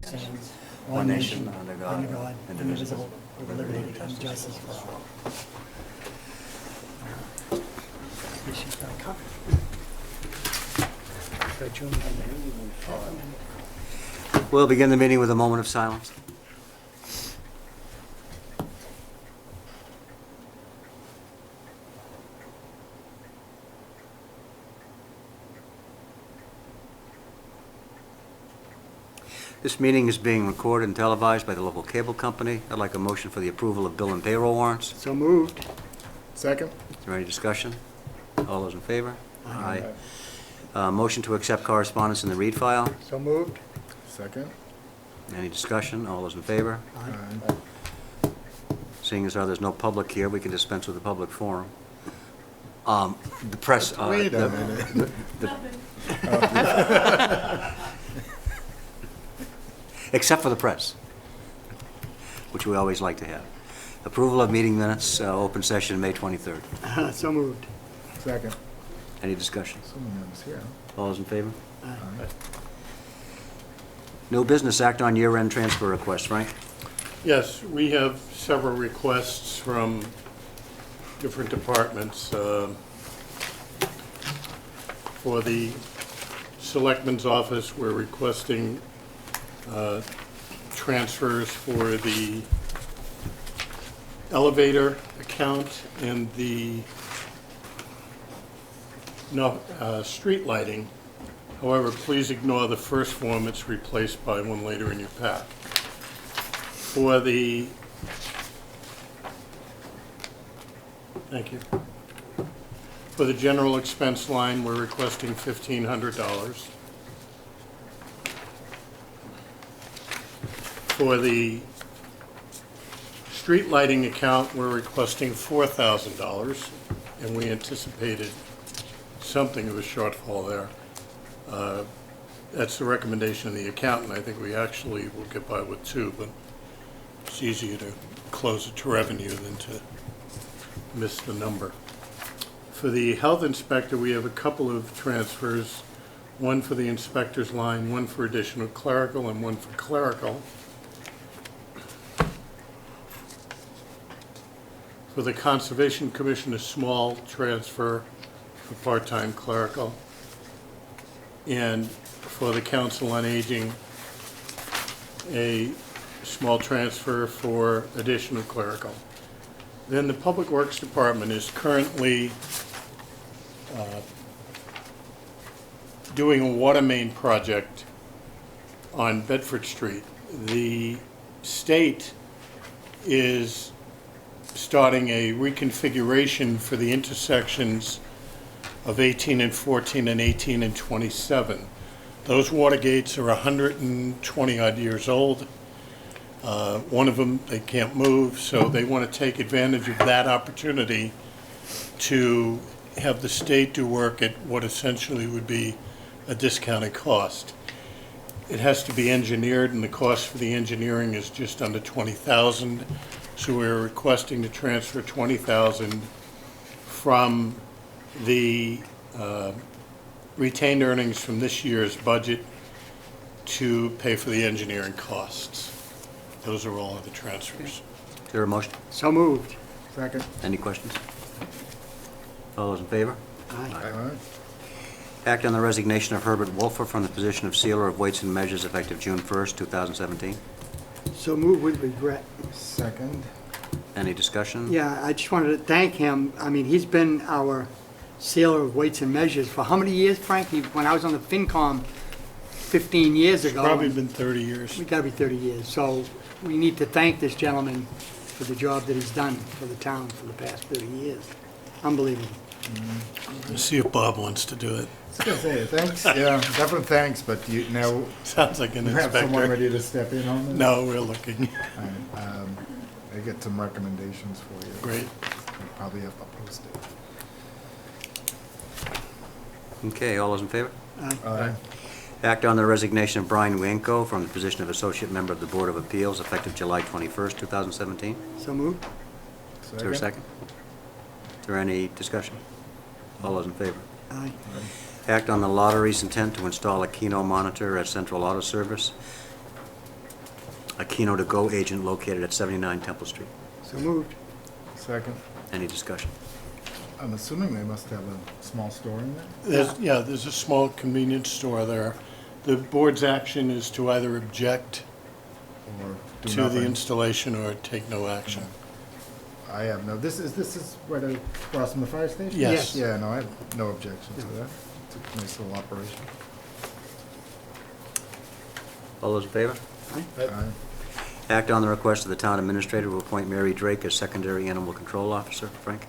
stands one nation, under God, indivisible, with liberty and justice for all. She's got a copy. We'll begin the meeting with a moment of silence. This meeting is being recorded and televised by the local cable company. I'd like a motion for the approval of bill and payroll warrants. So moved. Second? Is there any discussion? All those in favor? Aye. Motion to accept correspondence in the read file. So moved. Second? Any discussion? All those in favor? Aye. Seeing as how there's no public here, we can dispense with the public forum. The press. Wait a minute. Except for the press, which we always like to have. Approval of meeting minutes, open session May 23rd. So moved. Second? Any discussion? Someone else here. All those in favor? Aye. No business, act on year-end transfer request. Frank? Yes, we have several requests from different departments. For the Selectmen's office, we're requesting transfers for the elevator account and the street lighting. However, please ignore the first form. It's replaced by one later in your pack. For the, thank you. For the general expense line, we're requesting $1,500. For the street lighting account, we're requesting $4,000, and we anticipated something of a shortfall there. That's the recommendation of the accountant. I think we actually will get by with two, but it's easier to close it to revenue than to miss the number. For the health inspector, we have a couple of transfers, one for the inspector's line, one for additional clerical, and one for clerical. For the Conservation Commission, a small transfer for part-time clerical. And for the Council on Aging, a small transfer for additional clerical. Then the Public Works Department is currently doing a water main project on Bedford Street. The state is starting a reconfiguration for the intersections of 18 and 14 and 18 and 27. Those water gates are 120 odd years old. One of them, they can't move, so they want to take advantage of that opportunity to have the state do work at what essentially would be a discounted cost. It has to be engineered, and the cost for the engineering is just under $20,000. So we're requesting to transfer $20,000 from the retained earnings from this year's budget to pay for the engineering costs. Those are all of the transfers. Is there a motion? So moved. Second? Any questions? All those in favor? Aye. Aye. Act on the resignation of Herbert Wolfer from the position of Sealer of Weights and Measures effective June 1st, 2017. So moved with regret. Second? Any discussion? Yeah, I just wanted to thank him. I mean, he's been our sealer of weights and measures for how many years, Frank? When I was on the FinCom 15 years ago. Probably been 30 years. It's got to be 30 years. So we need to thank this gentleman for the job that he's done for the town for the past 30 years. Unbelievable. Let's see if Bob wants to do it. I was gonna say, thanks, yeah, definitely thanks, but you now Sounds like an you have someone inspector. ready to step in on this? No, we're looking. All right, I get some recommendations for you. Great. You probably have to post it. Okay, all those in favor? Aye. Act on the resignation of Brian Wienko from the position of Associate Member of the Board of Appeals effective July 21st, 2017. So moved. Is there a second? Is there any discussion? All those in favor? Aye. Act on the lottery's intent to install a Keno monitor at Central Auto Service. a Keno to Go agent located at 79 Temple Street. So moved. Second. Any discussion? I'm assuming they must have a small store in there? There's a small convenience store there. The board's action is to either object Or do to the nothing? installation or take no action. I have no, this is right across from the fire station? Yes. Yeah, no, I have no objection to that. It's a nice little operation. All those in favor? Aye. Act on the request of the town administrator to appoint Mary Drake as secondary animal control officer. Frank?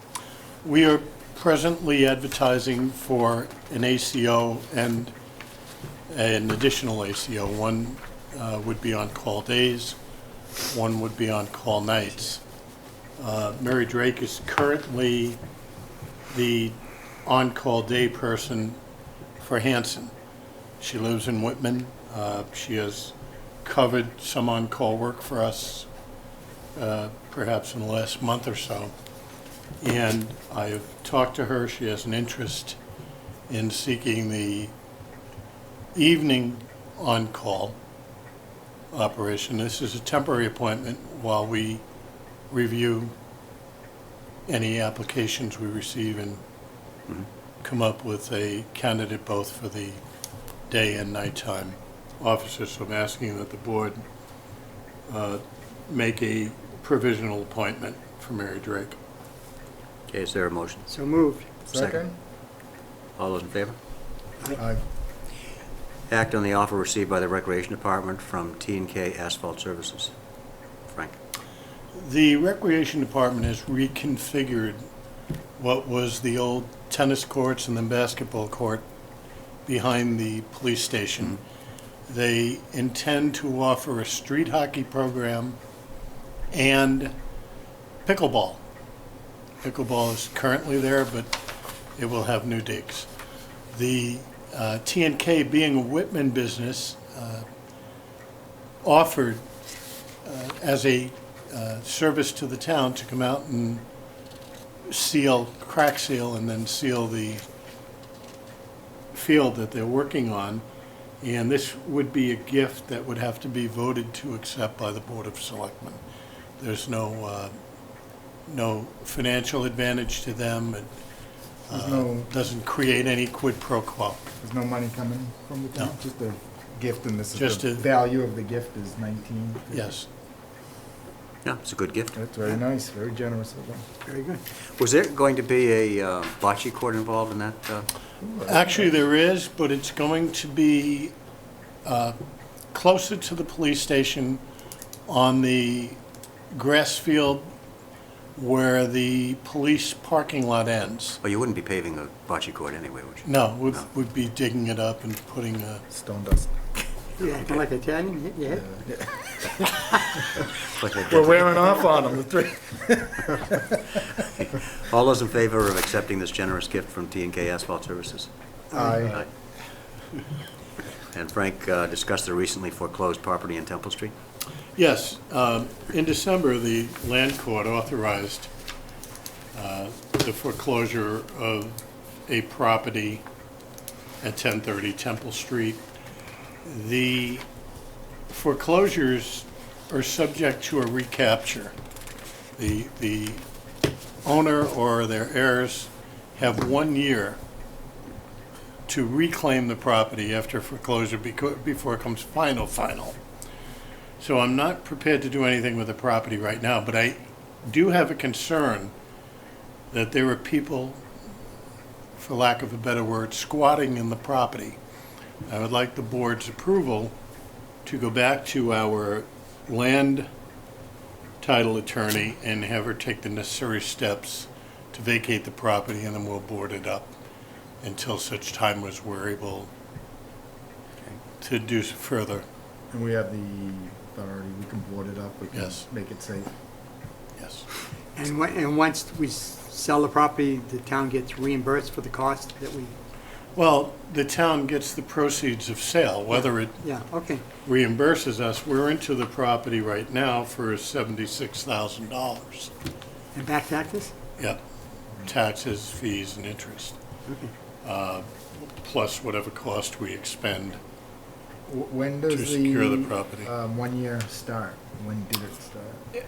We are presently advertising for an ACO and an additional ACO. One would be on-call days, one would be on-call nights. Mary Drake is currently the on-call day person for Hanson. She lives in Whitman. She has covered some on-call work for us, perhaps in the last month or so. And I have talked to her. She has an interest in seeking the evening on-call operation. This is a temporary appointment while we review any applications we receive and come up with a candidate both for the day and nighttime officers. So I'm asking that the board make a provisional appointment for Mary Drake. Okay, is there a motion? So moved. Second? All those in favor? Aye. Act on the offer received by the Recreation Department from T&K Asphalt Services. Frank? The Recreation Department has reconfigured what was the old tennis courts and then basketball court behind the police station. They intend to offer a street hockey program and pickleball. Pickleball is currently there, but it will have new digs. The T&K, being a Whitman business, offered as a service to the town to come out and crack seal, and then seal the field that they're working on. And this would be a gift that would have to be voted to accept by the Board of Selectmen. There's no financial advantage to them. It doesn't create any quid pro quo. There's no money coming from the town? No. Just a gift, and this Just is the a- value of the gift is 19? Yes. Yeah, it's a good gift. That's very nice, very generous of them. Very good. Was there going to be a bocce court involved in that? Actually, there is, but it's going to be closer to the police station on the grass field where the police parking lot ends. Well, you wouldn't be paving a bocce court anyway, would you? No, No. we'd be digging it up and putting a, Stone dust. You acting like Italian, hit your head? We're wearing off on them, the three. All those in favor of accepting this generous gift from T&K Asphalt Services? Aye. And Frank discussed the recently foreclosed property in Temple Street? yes. In December, the land court authorized the foreclosure of a property at 1030 Temple Street. The foreclosures are subject to a recapture. The owner or their heirs have 1 year to reclaim the property after foreclosure before it comes final. So I'm not prepared to do anything with the property right now, but I do have a concern that there are people, for lack of a better word, squatting in the property. I would like the board's approval to go back to our land title attorney and have her take the necessary steps to vacate the property, and then we'll board it up until such time as we're able to do further. And we have the authority, we can board it up, we can Yes. make it safe. Yes. And once we sell the property, the town gets reimbursed for the cost that we, Well, the town gets the proceeds of sale, whether it yeah, okay. reimburses us. We're into the property right now for $76,000. And back taxes? Yep, taxes, fees, and interest, Okay. plus whatever cost we expend When does To secure the property. 1 year start? When did it start?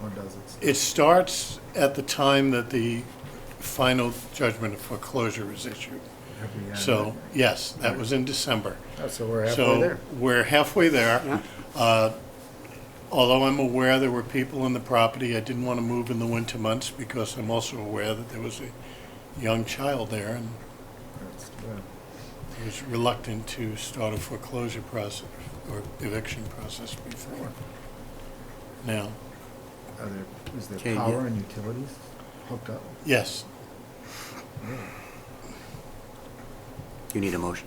Or does it start? It starts at the time that the final judgment of foreclosure is issued. Have we had So, yes, that was in December. that? Oh, so we're halfway there. So we're halfway there. Yeah. Although I'm aware there were people in the property, I didn't want to move in the winter months because I'm also aware that there was a young child there and That's too bad. I was reluctant to start a foreclosure process or eviction process before. Now, Is there Okay, power yeah. and utilities hooked up? yes, You need a motion.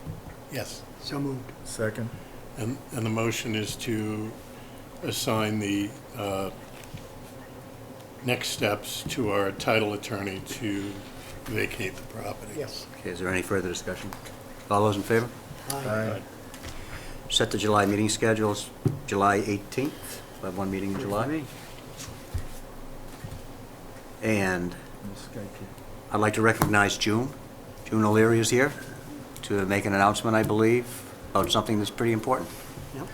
yes. So moved. Second. And the motion is to assign the next steps to our title attorney to vacate the property. Yes. Okay, is there any further discussion? All those in favor? Aye. Set the July meeting schedules, July 18th. We'll have one meeting in July. And This guy could- I'd like to recognize June. June O'Leary is here to make an announcement, I believe, about something that's pretty important. Yep.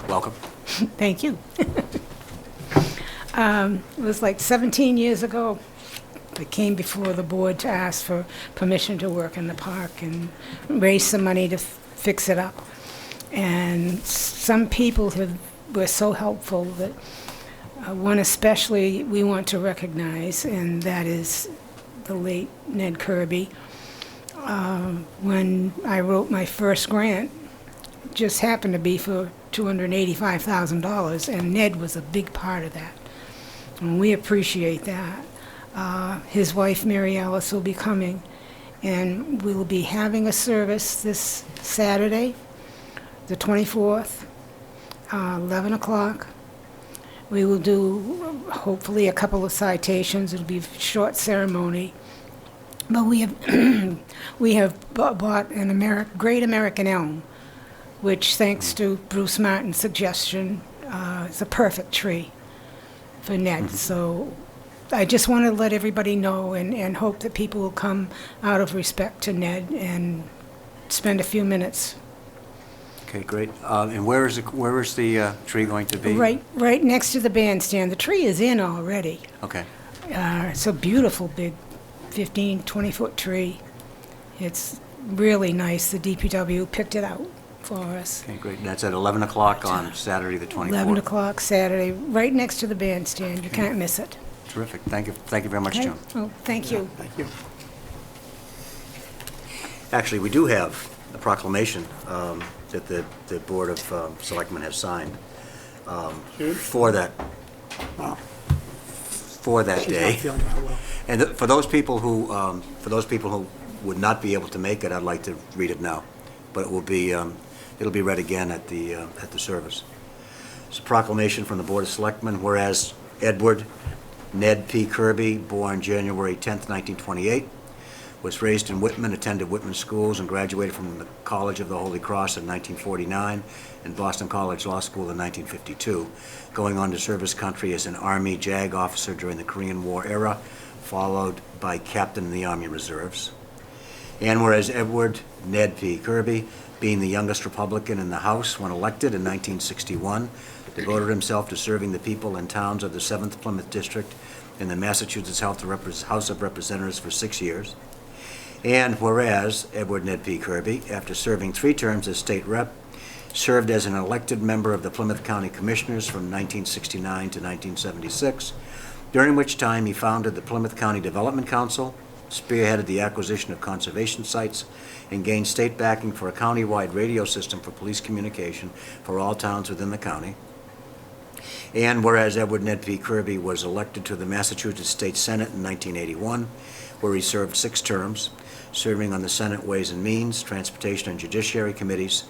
Welcome. Thank you. It was like 17 years ago, I came before the board to ask for permission to work in the park and raise some money to fix it up. And some people were so helpful that one especially we want to recognize, and that is the late Ned Kirby. When I wrote my first grant, it just happened to be for $285,000, and Ned was a big part of that. And we appreciate that. His wife, Mary Alice, will be coming, and we'll be having a service this Saturday, the 24th, 11 o'clock. We will do, hopefully, a couple of citations. It'll be a short ceremony. But we have we have bought an great American elm, which, thanks to Bruce Martin's suggestion, is a perfect tree for Ned. So I just want to let everybody know and hope that people will come out of respect to Ned and spend a few minutes. Okay, great. And where is the tree going to be? Right next to the bandstand. The tree is in already. Okay. It's a beautiful big 15, 20-foot tree. It's really nice. The DPW picked it out for us. Okay, great. That's at 11 o'clock on Saturday, the 24th. 11 o'clock Saturday, right next to the bandstand. You can't miss it. Terrific. Thank you. Thank you very much, Okay? June. Oh, thank you. Thank you. Actually, we do have a proclamation that the Board of Selectmen has signed for that Wow. for that She's day. not feeling that well. And for those people who would not be able to make it, I'd like to read it now, but it will be it'll be read again at the service. It's a proclamation from the Board of Selectmen, whereas Edward Ned P. Kirby, born January 10th, 1928, was raised in Whitman, attended Whitman schools, and graduated from the College of the Holy Cross in 1949 and Boston College Law School in 1952, going on to serve his country as an Army JAG officer during the Korean War era, followed by captain in the Army Reserves. And whereas Edward Ned P. Kirby, being the youngest Republican in the House when elected in 1961, devoted himself to serving the people and towns of the 7th Plymouth District in the Massachusetts House of Representatives for 6 years. And whereas Edward Ned P. Kirby, after serving 3 terms as state rep, served as an elected member of the Plymouth County Commissioners from 1969 to 1976, during which time he founded the Plymouth County Development Council, spearheaded the acquisition of conservation sites, and gained state backing for a county-wide radio system for police communication for all towns within the county. And whereas Edward Ned P. Kirby was elected to the Massachusetts State Senate in 1981, where he served 6 terms, serving on the Senate Ways and Means, Transportation, and Judiciary Committees,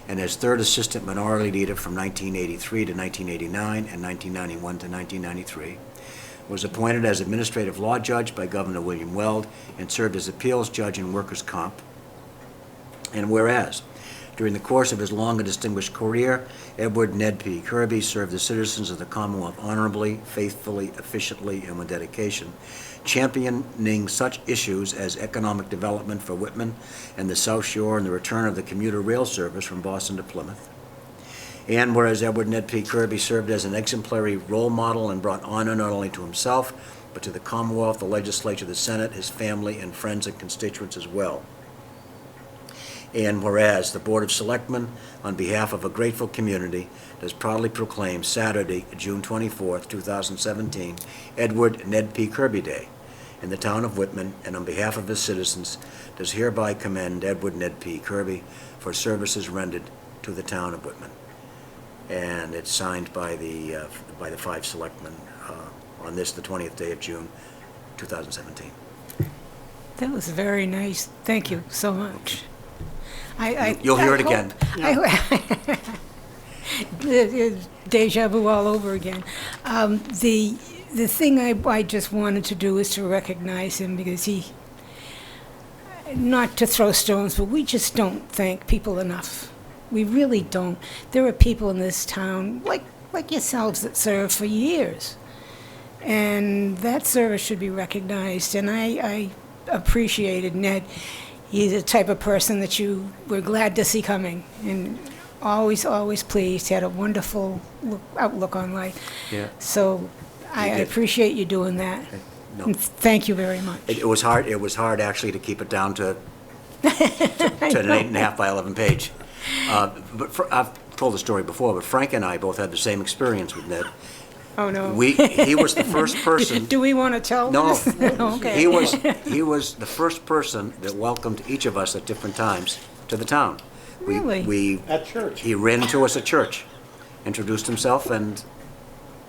and as 3rd Assistant Minority Leader from 1983 to 1989 and 1991 to 1993, was appointed as Administrative Law Judge by Governor William Weld and served as Appeals Judge in Workers' Comp. And whereas During the course of his long and distinguished career, Edward Ned P. Kirby served the citizens of the Commonwealth honorably, faithfully, efficiently, and with dedication, championing such issues as economic development for Whitman and the South Shore and the return of the commuter rail service from Boston to Plymouth. And whereas Edward Ned P. Kirby served as an exemplary role model and brought honor not only to himself, but to the Commonwealth, the legislature, the Senate, his family, and friends and constituents as well. And whereas the Board of Selectmen, on behalf of a grateful community, does proudly proclaim Saturday, June 24th, 2017, Edward Ned P. Kirby Day in the town of Whitman, and on behalf of his citizens, does hereby commend Edward Ned P. Kirby for services rendered to the town of Whitman. And it's signed by the 5 selectmen on this, the 20th day of June, 2017. That was very nice. Thank you so much. You'll hear it again. Deja vu all over again. The thing I just wanted to do is to recognize him because not to throw stones, but we just don't thank people enough. We really don't. There are people in this town, like yourselves, that serve for years. And that service should be recognized. And I appreciated Ned. He's the type of person that you were glad to see coming. And always pleased. He had a wonderful outlook on life. Yeah. So I did. appreciate you doing that. No. And thank you very much. It was hard. It was hard actually to keep it down to an 8.5 by 11 page. I've told the story before, but Frank and I both had the same experience with Ned. Oh, no. He was the first person. Do we want to tell No, this? Okay. he was the first person that welcomed each of us at different times to the town. Really? At church. He ran into us at church, introduced himself, and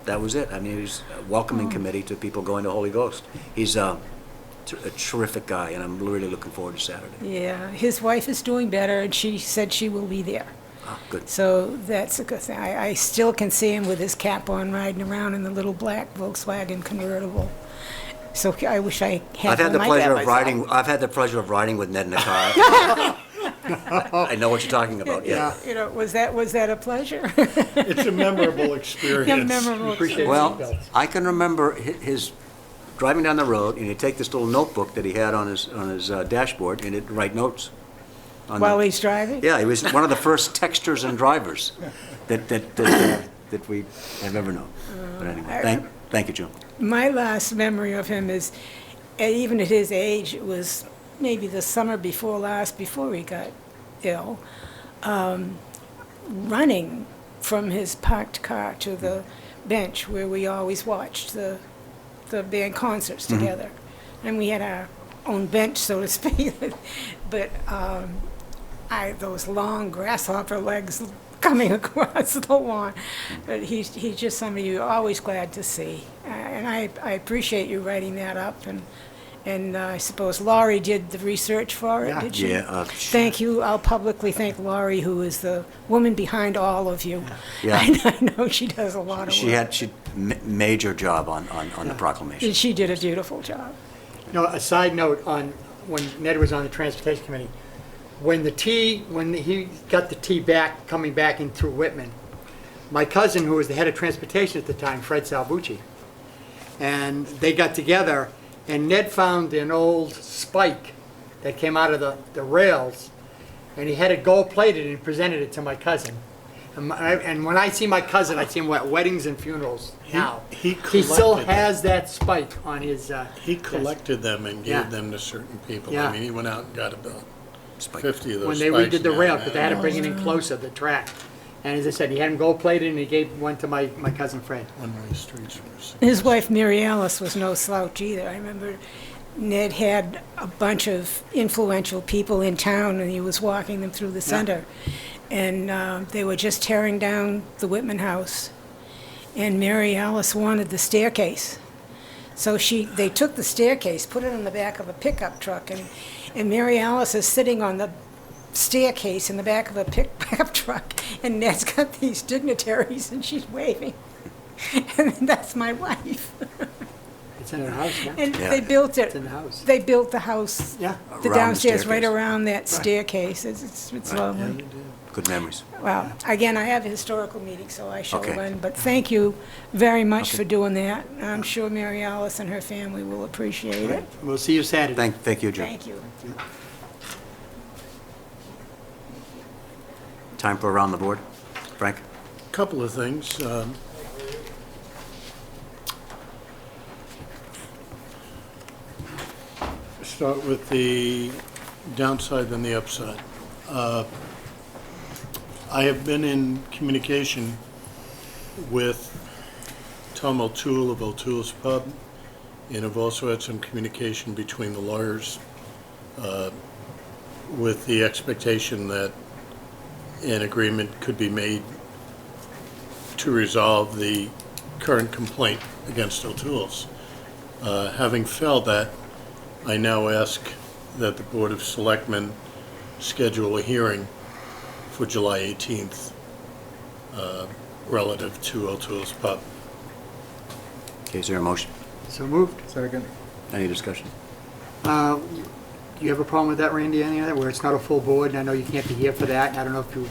that was it. I mean, he was a welcoming committee to people going to Holy Ghost. He's a terrific guy, and I'm really looking forward to Saturday. Yeah, his wife is doing better, and she said she will be there. Oh, good. So that's a good thing. I still can see him with his cap on, riding around in the little black Volkswagen convertible. So I wish I had I've had one the like pleasure that of myself. riding. I've had the pleasure of riding with Ned in a car. I know what you're talking about. Yeah. You know, was that a pleasure? It's a memorable experience. A memorable experience. Well, I can remember his driving down the road, and he'd take this little notebook that he had on his dashboard, and he'd write notes. While he's driving? Yeah, he was one of the first texters and drivers that we have ever known. But anyway, thank you, Joe. My last memory of him is, even at his age, it was maybe the summer before last, before he got ill, running from his parked car to the bench where we always watched the band concerts together. And we had our own bench, so to speak. But those long grasshopper legs coming across the lawn. But he's just somebody you're always glad to see. And I appreciate you writing that up. And I suppose Laurie did the research for it, did she? Yeah. Thank you. I'll publicly thank Laurie, who is the woman behind all of you. Yeah. I know she does a lot of work. She major job on the proclamation. She did a beautiful job. You know, a side note on when Ned was on the Transportation Committee, when he got the T coming back in through Whitman, my cousin, who was the head of transportation at the time, Fred Salvucci, and they got together, and Ned found an old spike that came out of the rails, and he had it gold-plated and presented it to my cousin. And when I see my cousin, I see him at weddings and funerals now. He still collected has that spike on his... He collected them and Yeah. gave them to certain people. Yeah. I mean, he went out and got about Spike. 50 of those when they spikes redid the now. rail, because they had to bring it in closer, the track. And as I said, he had them gold plated, and he gave one to my cousin Fred. One-way streets were His wife, Mary Alice, was no slouch either. I remember Ned had a bunch of influential people in town, and he was walking them through the center. And they were just tearing down the Whitman house. And Mary Alice wanted the staircase. So they took the staircase, put it on the back of a pickup truck, and Mary Alice is sitting on the staircase in the back of a pickup truck, and Ned's got these dignitaries, and she's waving. And that's my wife. It's in her house, yeah. And Yeah. they built it. It's in the house. They built the house, Yeah. the Around the downstairs, right staircase. around that staircase. It's lovely. Good memories. Well, again, I have a historical meeting, so I shall Okay. run, but thank you very much Okay. for doing that. I'm sure Mary Alice and her family will appreciate it. We'll see you Saturday. Thank you, Jim. Thank you. Time for around the board. Frank? Couple of things. Start with the downside and the upside. I have been in communication with Tom O'Toole of O'Toole's Pub, and I've also had some communication between the lawyers with the expectation that an agreement could be made to resolve the current complaint against O'Toole's. Having failed that, I now ask that the Board of Selectmen schedule a hearing for July 18th relative to O'Toole's Pub. Okay, is there a motion? So moved. Second. Any discussion? Do you have a problem with that, Randy, any of that, where it's not a full board? And I know you can't be here for that, and I don't know if you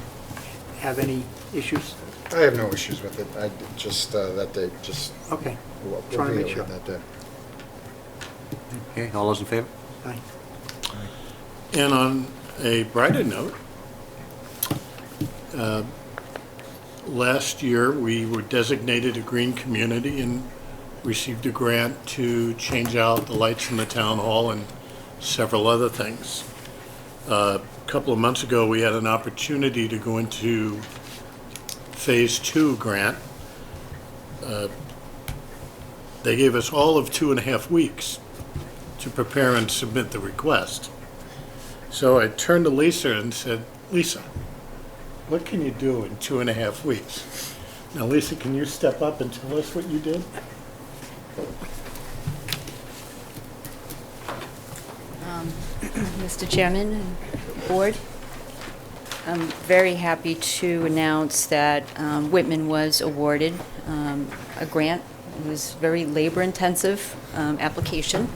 have any issues? I have no issues with it. I just, that day, just, Okay. we'll Trying to be make here sure. that day. Okay, all those in favor? Aye. And on a brighter note, last year, we were designated a green community and received a grant to change out the lights in the town hall and several other things. A couple of months ago, we had an opportunity to go into Phase 2 grant. They gave us all of 2.5 weeks to prepare and submit the request. So I turned to Lisa and said, Lisa, what can you do in 2.5 weeks? Now, Lisa, can you step up and tell us what you did? Mr. Chairman and Board, I'm very happy to announce that Whitman was awarded a grant. It was a very labor-intensive application,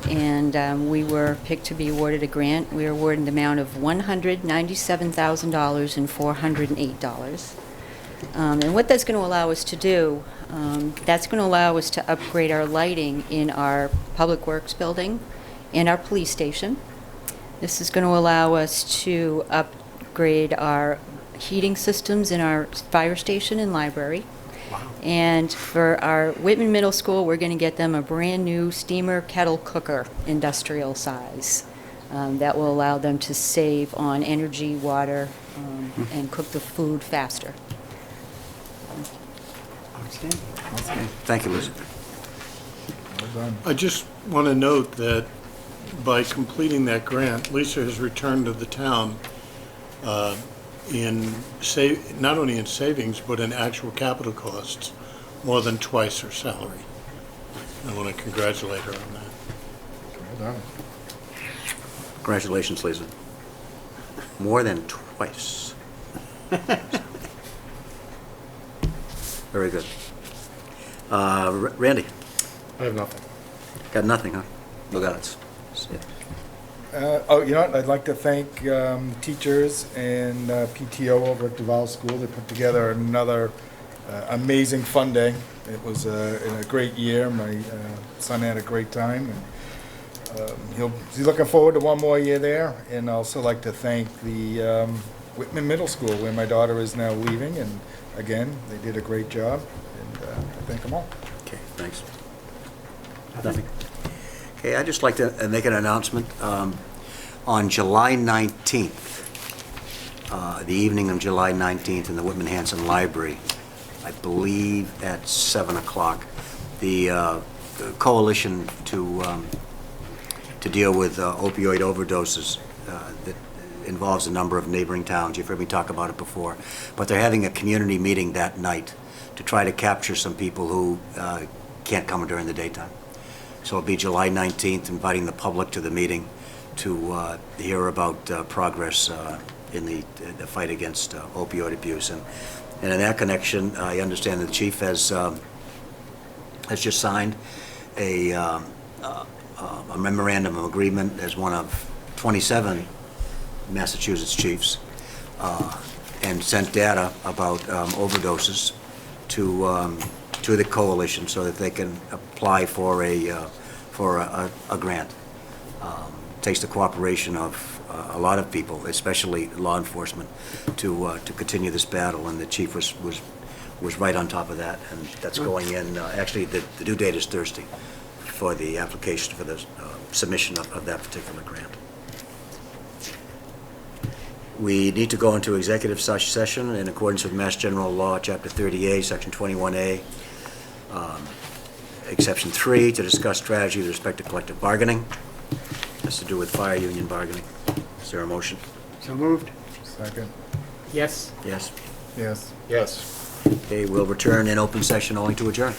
and we were picked to be awarded a grant. We were awarded an amount of $197,000 and $408. And what that's going to allow us to do, that's going to allow us to upgrade our lighting in our Public Works building and our police station. This is going to allow us to upgrade our heating systems in our fire station and library. And for our Whitman Middle School, we're going to get them a brand-new steamer kettle cooker, industrial size. That will allow them to save on energy, water, and cook the food faster. Outstanding. Thank you, Lisa. Well done. I just want to note that by completing that grant, Lisa has returned to the town not only in savings, but in actual capital costs, more than twice her salary. I want to congratulate her on that. Well done. Congratulations, Lisa. More than twice. Very good. Randy, I have nothing. got nothing, huh? Look at it. Oh, you know what? I'd like to thank teachers and PTO over at Duval School. They put together another amazing fun day. It was a great year. My son had a great time, and he's looking forward to one more year there. And also like to thank the Whitman Middle School, where my daughter is now leaving. And again, they did a great job, and I thank them all. Okay, thanks. Nothing. Okay, I'd just like to make an announcement. On July 19th, the evening of July 19th in the Whitman Hanson Library, I believe at 7 o'clock, the coalition to deal with opioid overdoses that involves a number of neighboring towns. You've heard me talk about it before. But they're having a community meeting that night to try to capture some people who can't come during the daytime. So it'll be July 19th, inviting the public to the meeting to hear about progress in the fight against opioid abuse. And in that connection, I understand that the chief has just signed a memorandum of agreement as one of 27 Massachusetts chiefs and sent data about overdoses to the coalition so that they can apply for a grant. Takes the cooperation of a lot of people, especially law enforcement, to continue this battle, and the chief was right on top of that, and that's going in, actually, the due date is Thursday for the application for the submission of that particular grant. We need to go into executive session in accordance with Mass General Law, Chapter 30A, Section 21A, Exception 3, to discuss strategy with respect to collective bargaining. Has to do with fire union bargaining. Is there a motion? So moved? Second. Yes? Yes? Yes. Yes. Okay, we'll return in open session only to adjourn.